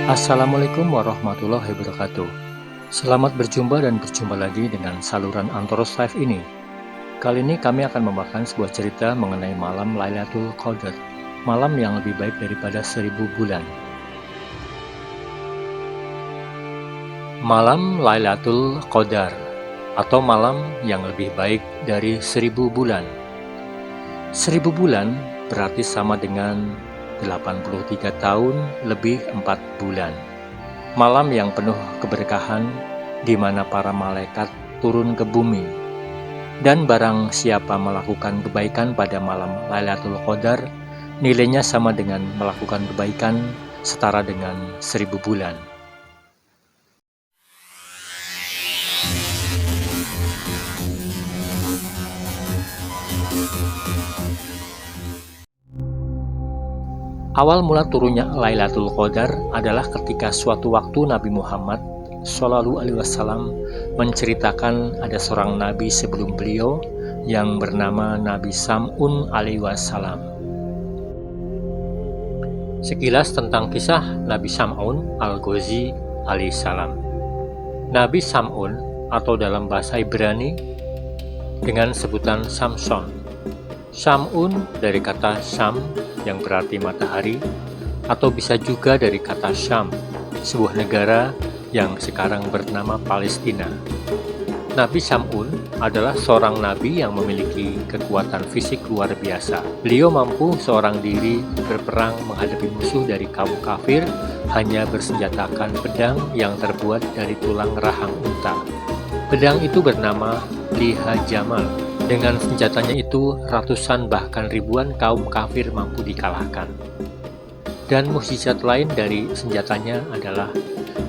Assalamualaikum warahmatullahi wabarakatuh. Selamat berjumpa dan berjumpa lagi dengan saluran Antoros Live ini. Kali ini kami akan membawakan sebuah cerita mengenai malam Lailatul Qadar, malam yang lebih baik daripada 1000 bulan. Malam Lailatul Qadar atau malam yang lebih baik dari 1000 bulan. 1000 bulan berarti sama dengan 83 tahun lebih 4 bulan. Malam yang penuh keberkahan di mana para malaikat turun ke bumi. Dan barang siapa melakukan kebaikan pada malam Lailatul Qadar, nilainya sama dengan melakukan kebaikan setara dengan 1000 bulan. Awal mula turunnya Lailatul Qadar adalah ketika suatu waktu Nabi Muhammad Shallallahu Alaihi Wasallam menceritakan ada seorang nabi sebelum beliau yang bernama Nabi Sam'un Alaihi Wasallam. Sekilas tentang kisah Nabi Sam'un Al-Ghazi Alaihi Salam. Nabi Sam'un atau dalam bahasa Ibrani dengan sebutan Samson. Sam'un dari kata Syam yang berarti matahari, atau bisa juga dari kata Syam, sebuah negara yang sekarang bernama Palestina. Nabi Sam'un adalah seorang nabi yang memiliki kekuatan fisik luar biasa. Beliau mampu seorang diri berperang menghadapi musuh dari kaum kafir hanya bersenjatakan pedang yang terbuat dari tulang rahang unta. Pedang itu bernama Liha Jamal. Dengan senjatanya itu, ratusan bahkan ribuan kaum kafir mampu dikalahkan. Dan mukjizat lain dari senjatanya adalah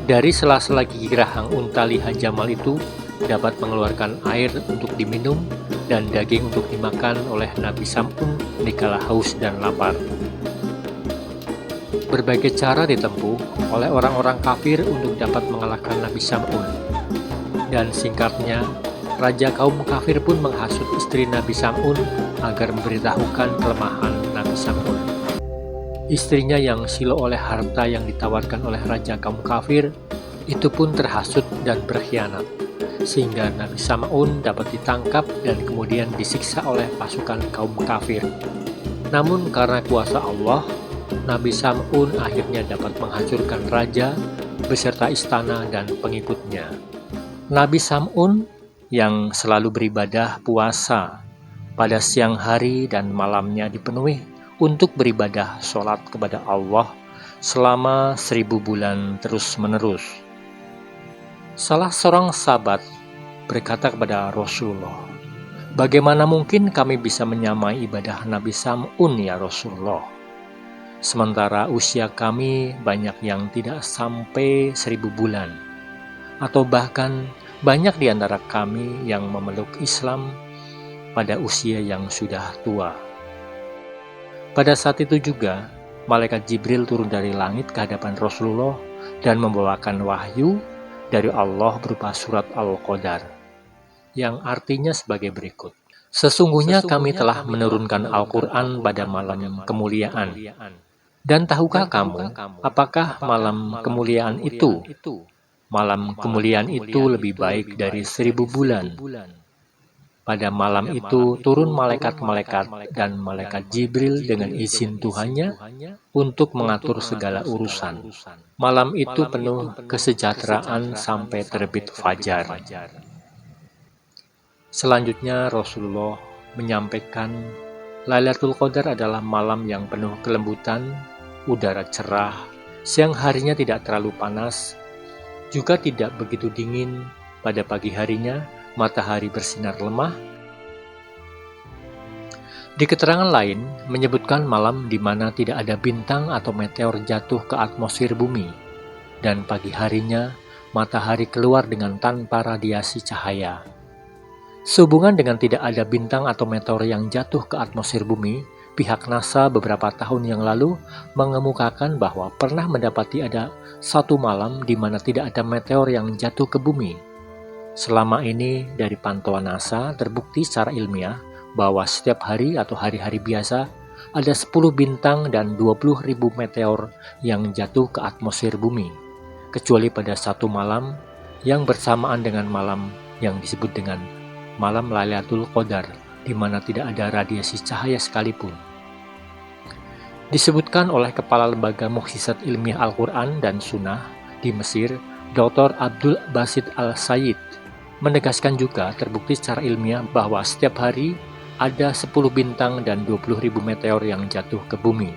dari sela-sela gigi rahang unta Liha Jamal itu dapat mengeluarkan air untuk diminum dan daging untuk dimakan oleh Nabi Sam'un dikala haus dan lapar. Berbagai cara ditempuh oleh orang-orang kafir untuk dapat mengalahkan Nabi Sam'un. Dan singkatnya, Raja kaum kafir pun menghasut istri Nabi Sam'un agar memberitahukan kelemahan Nabi Sam'un. Istrinya yang silo oleh harta yang ditawarkan oleh Raja kaum kafir itu pun terhasut dan berkhianat, sehingga Nabi Sam'un dapat ditangkap dan kemudian disiksa oleh pasukan kaum kafir. Namun karena kuasa Allah, Nabi Sam'un akhirnya dapat menghancurkan raja beserta istana dan pengikutnya. Nabi Sam'un yang selalu beribadah puasa pada siang hari dan malamnya dipenuhi untuk beribadah sholat kepada Allah selama 1000 bulan terus-menerus. Salah seorang sahabat berkata kepada Rasulullah, "Bagaimana mungkin kami bisa menyamai ibadah Nabi Sam'un ya Rasulullah? Sementara usia kami banyak yang tidak sampai 1000 bulan, atau bahkan banyak di antara kami yang memeluk Islam pada usia yang sudah tua." Pada saat itu juga, malaikat Jibril turun dari langit ke hadapan Rasulullah dan membawakan wahyu dari Allah berupa surat Al-Qadar, yang artinya sebagai berikut. Sesungguhnya kami telah menurunkan Al-Quran pada malam kemuliaan. Dan tahukah kamu, apakah malam kemuliaan itu? Malam kemuliaan itu lebih baik dari 1000 bulan. Pada malam itu turun malaikat-malaikat dan malaikat Jibril dengan izin Tuhannya untuk mengatur segala urusan. Malam itu penuh kesejahteraan sampai terbit fajar. Selanjutnya Rasulullah menyampaikan Lailatul Qadar adalah malam yang penuh kelembutan, udara cerah, siang harinya tidak terlalu panas, juga tidak begitu dingin. Pada pagi harinya, matahari bersinar lemah. Di keterangan lain, menyebutkan malam di mana tidak ada bintang atau meteor jatuh ke atmosfer bumi. Dan pagi harinya, matahari keluar dengan tanpa radiasi cahaya. Sehubungan dengan tidak ada bintang atau meteor yang jatuh ke atmosfer bumi, pihak NASA beberapa tahun yang lalu mengemukakan bahwa pernah mendapati ada satu malam di mana tidak ada meteor yang jatuh ke bumi. Selama ini dari pantauan NASA terbukti secara ilmiah bahwa setiap hari atau hari-hari biasa ada 10 bintang dan 20.000 meteor yang jatuh ke atmosfer bumi, kecuali pada satu malam yang bersamaan dengan malam yang disebut dengan malam Lailatul Qadar, di mana tidak ada radiasi cahaya sekalipun. Disebutkan oleh Kepala Lembaga Mukjizat Ilmiah Al-Quran dan Sunnah di Mesir, Dr. Abdul Basit Al-Sayyid, menegaskan juga terbukti secara ilmiah bahwa setiap hari ada 10 bintang dan 20.000 meteor yang jatuh ke bumi.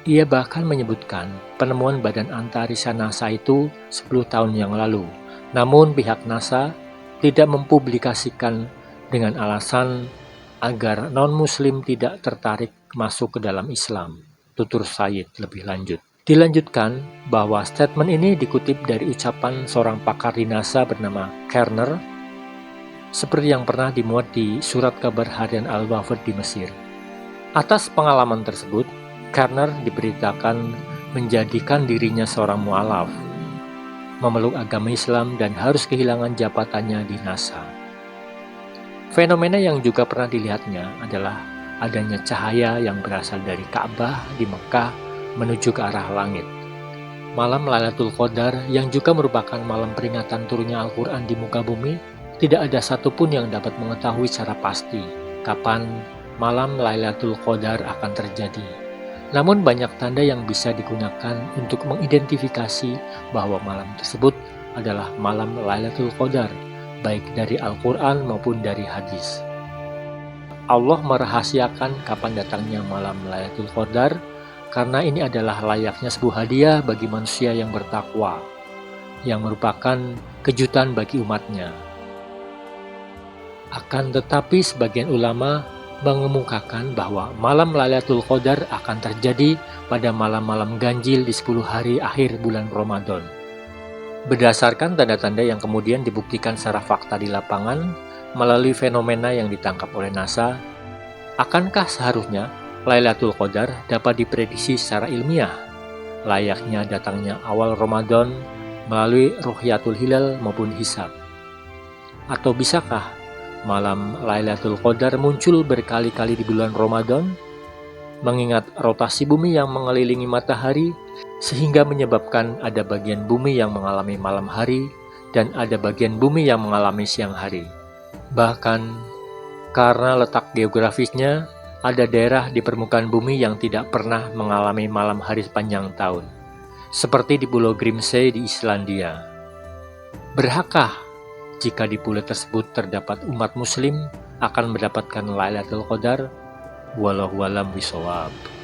Ia bahkan menyebutkan penemuan badan antariksa NASA itu 10 tahun yang lalu. Namun pihak NASA tidak mempublikasikan dengan alasan agar non-muslim tidak tertarik masuk ke dalam Islam, tutur Sayyid lebih lanjut. Dilanjutkan bahwa statement ini dikutip dari ucapan seorang pakar di NASA bernama Kerner, seperti yang pernah dimuat di surat kabar harian Al-Wafd di Mesir. Atas pengalaman tersebut, Kerner diberitakan menjadikan dirinya seorang mu'alaf, memeluk agama Islam dan harus kehilangan jabatannya di NASA. Fenomena yang juga pernah dilihatnya adalah adanya cahaya yang berasal dari Ka'bah di Mekah menuju ke arah langit. Malam Lailatul Qadar yang juga merupakan malam peringatan turunnya Al-Quran di muka bumi, tidak ada satupun yang dapat mengetahui secara pasti kapan malam Lailatul Qadar akan terjadi. Namun banyak tanda yang bisa digunakan untuk mengidentifikasi bahwa malam tersebut adalah malam Lailatul Qadar, baik dari Al-Quran maupun dari hadis. Allah merahasiakan kapan datangnya malam Lailatul Qadar karena ini adalah layaknya sebuah hadiah bagi manusia yang bertakwa, yang merupakan kejutan bagi umatnya. Akan tetapi sebagian ulama mengemukakan bahwa malam Lailatul Qadar akan terjadi pada malam-malam ganjil di 10 hari akhir bulan Ramadan. Berdasarkan tanda-tanda yang kemudian dibuktikan secara fakta di lapangan melalui fenomena yang ditangkap oleh NASA, akankah seharusnya Lailatul Qadar dapat diprediksi secara ilmiah, layaknya datangnya awal Ramadan melalui ruhyatul hilal maupun hisab? Atau bisakah malam Lailatul Qadar muncul berkali-kali di bulan Ramadan, mengingat rotasi bumi yang mengelilingi matahari, sehingga menyebabkan ada bagian bumi yang mengalami malam hari dan ada bagian bumi yang mengalami siang hari. Bahkan karena letak geografisnya, ada daerah di permukaan bumi yang tidak pernah mengalami malam hari sepanjang tahun, seperti di Pulau Grimsey di Islandia. Berhakkah jika di pulau tersebut terdapat umat muslim akan mendapatkan Lailatul Qadar? Wallahu a'lam bishawab.